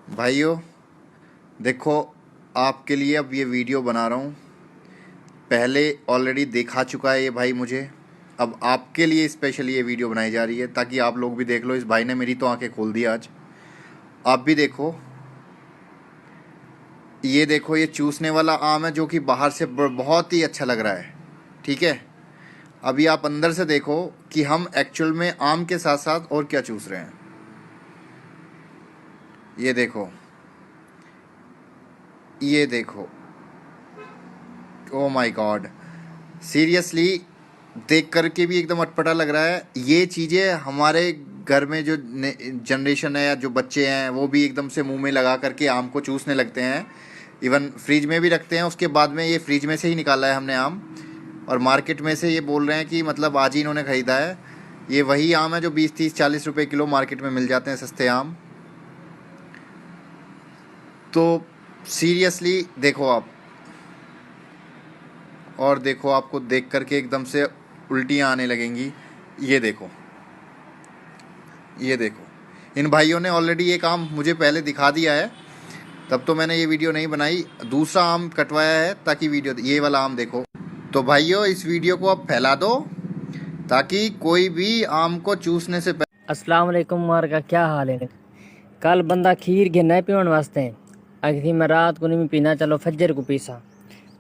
भाइयों देखो, आपके लिए अब ये वीडियो बना रहा हूँ। पहले ऑलरेडी देखा चुका है ये भाई मुझे, अब आपके लिए स्पेशली ये वीडियो बनाई जा रही है ताकि आप लोग भी देख लो। इस भाई ने मेरी तो आंखें खोल दी आज। आप भी देखो, ये देखो, ये चूसने वाला आम है जो कि बाहर से बहुत ही अच्छा लग रहा है। ठीक है, अभी आप अंदर से देखो कि हम एक्चुअल में आम के साथ साथ और क्या चूस रहे हैं। ये देखो, ये देखो, ओ माय गॉड, सीरियसली देख करके भी एकदम अटपटा लग रहा है। ये चीज़ें हमारे घर में जो जनरेशन है या जो बच्चे हैं वो भी एकदम से मुंह में लगा करके आम को चूसने लगते हैं। इवन फ्रिज में भी रखते हैं, उसके बाद में ये फ्रिज में से ही निकाला है हमने आम, और मार्केट में से ये बोल रहे हैं कि मतलब आज ही इन्होंने ख़रीदा है। ये वही आम है जो 20, 30, 40 रुपए किलो मार्केट में मिल जाते हैं, सस्ते आम। तो सीरियसली देखो आप, और देखो, आपको देख करके एकदम से उल्टियाँ आने लगेंगी। ये देखो, ये देखो, इन भाइयों ने ऑलरेडी एक आम मुझे पहले दिखा दिया है, तब तो मैंने ये वीडियो नहीं बनाई। दूसरा आम कटवाया है ताकि वीडियो, ये वाला आम देखो। तो भाइयों, इस वीडियो को आप फैला दो ताकि कोई भी आम को चूसने से अस्सलाम वालेकुम मार का क्या हाल है। कल बंदा खीर गिरना पीने वास्ते अखी मैं रात को नहीं पीना, चलो फज्जर को पीसा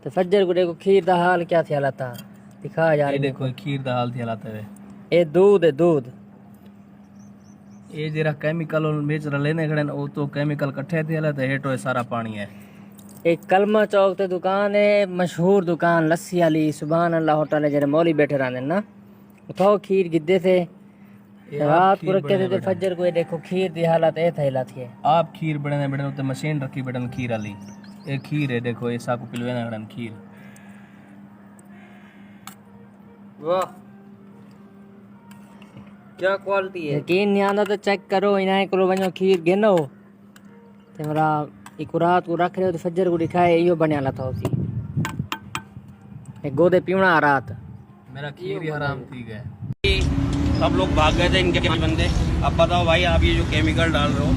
तो फज्जर को देखो खीर दा हाल क्या थिया था। दिखा यार, ये देखो खीर दा हाल थिया था। ये दूध है, दूध ये जरा केमिकल बेच लेने खड़े वो तो केमिकल कट्ठे थिया था, हेठो सारा पानी है। एक कलमा चौक ते दुकान है, मशहूर दुकान लस्सी वाली, सुभान अल्लाह होटल है, जरे मौली बैठे रहने ना, उठाओ खीर गिद्दे थे रात को रखे थे फज्जर को। ये देखो खीर दी हालत ए थैला थी। आप खीर बड़े बड़े उते मशीन रखी बड़न खीर वाली, ये खीर है देखो, ये साकू पिलवे खड़न खीर। वाह क्या क्वालिटी है, यकीन नहीं आंदा तो चेक करो। इन्हें को वनो खीर गिनो ते मेरा एक रात को रख रहे हो तो फज्जर को दिखाए यो बनया ला था उसी एक गोदे पीवना रात मेरा खीर ही हराम थी गए। सब लोग भाग गए थे इनके बंदे। अब बताओ भाई, आप ये जो केमिकल डाल रहे हो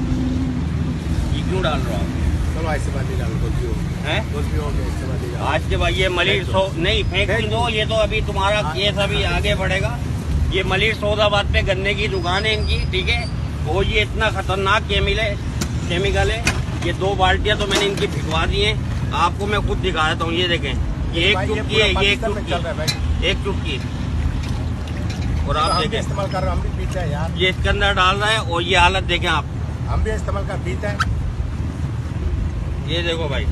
ये क्यों डाल रहे हो आप? चलो ऐसे बात नहीं डालो, कुछ भी हो हैं? कुछ भी हो गया, ऐसे बात नहीं डालो। आज के भाई ये मलिर सो नहीं फेंक भी दो, ये तो अभी तुम्हारा केस अभी आगे बढ़ेगा। ये मलिर सौदाबाद पे गन्ने की दुकान है इनकी, ठीक है। और ये इतना खतरनाक केमिकल है। ये 2 बाल्टियां तो मैंने इनकी भिजवा दी हैं, आपको मैं खुद दिखा देता हूँ। ये देखें, ये एक चुटकी है, ये एक चुटकी, एक चुटकी। और आप देखें इस्तेमाल कर रहे हैं, हम भी पीते हैं यार। ये इसके अंदर डाल रहा है और ये हालत देखें आप। हम भी इस्तेमाल कर पीते हैं। ये देखो भाई,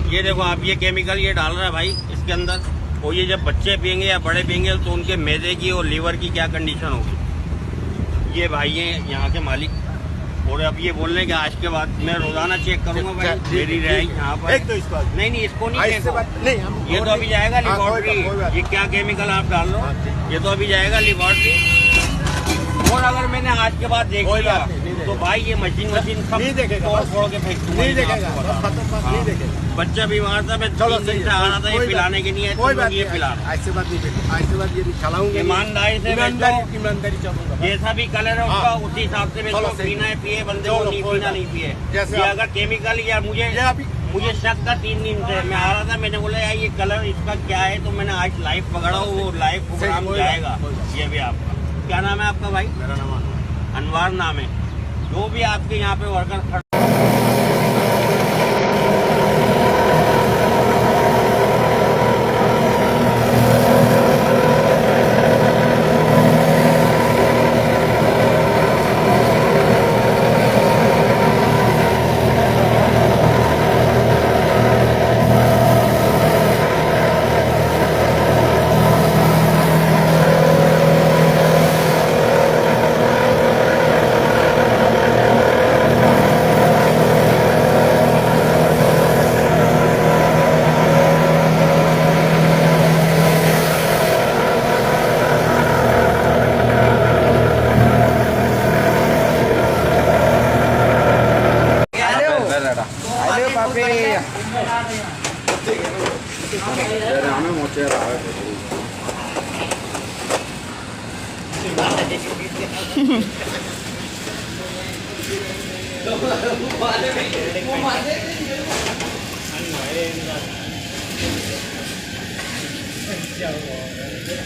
ये देखो आप, ये केमिकल ये डाल रहा है भाई इसके अंदर। और ये जब बच्चे पियेंगे या बड़े पियेंगे तो उनके मैदे की और लीवर की क्या कंडीशन होगी। ये भाई हैं यहाँ के मालिक, और अब ये बोल रहे हैं कि आज के बाद मैं रोजाना चेक करूंगा भाई मेरी रहेगी यहाँ पर। एक तो इसको नहीं इसको नहीं ऐसे बात नहीं, हम ये तो अभी जाएगा लेबोरेटरी। कोई बात ये क्या केमिकल आप डाल रहे हो, ये तो अभी जाएगा लेबोरेटरी। और अगर मैंने आज के बाद देख कोई लिया बात नहीं, तो भाई ये मशीन सब नहीं देखेगा, फोड़ के फेंक दूंगा। नहीं देखेगा, आपको बता रहा हूँ। नहीं देखेगा। बच्चा बीमार था, मैं 3 दिन से आ रहा था, ये पिलाने के लिए कोई बात ये पिला रहा। ऐसे बात नहीं बेटी, ऐसे बात ये नहीं चलाऊंगा। ईमानदारी से ईमानदारी चलूंगा। जैसा भी कलर है उसका उसी हिसाब से चलो, पीना है पिए, बंदे को नहीं पीना नहीं पिए। जैसे ये अगर केमिकल या मुझे शक था 3 दिन से, मैं आ रहा था, मैंने बोला यार ये कलर इसका क्या है, तो मैंने आज लाइव पकड़ा, वो लाइव प्रोग्राम जाएगा। ये भी आपका क्या नाम है आपका भाई? मेरा नाम अनवार नाम है। जो भी आपके यहाँ पे वर्कर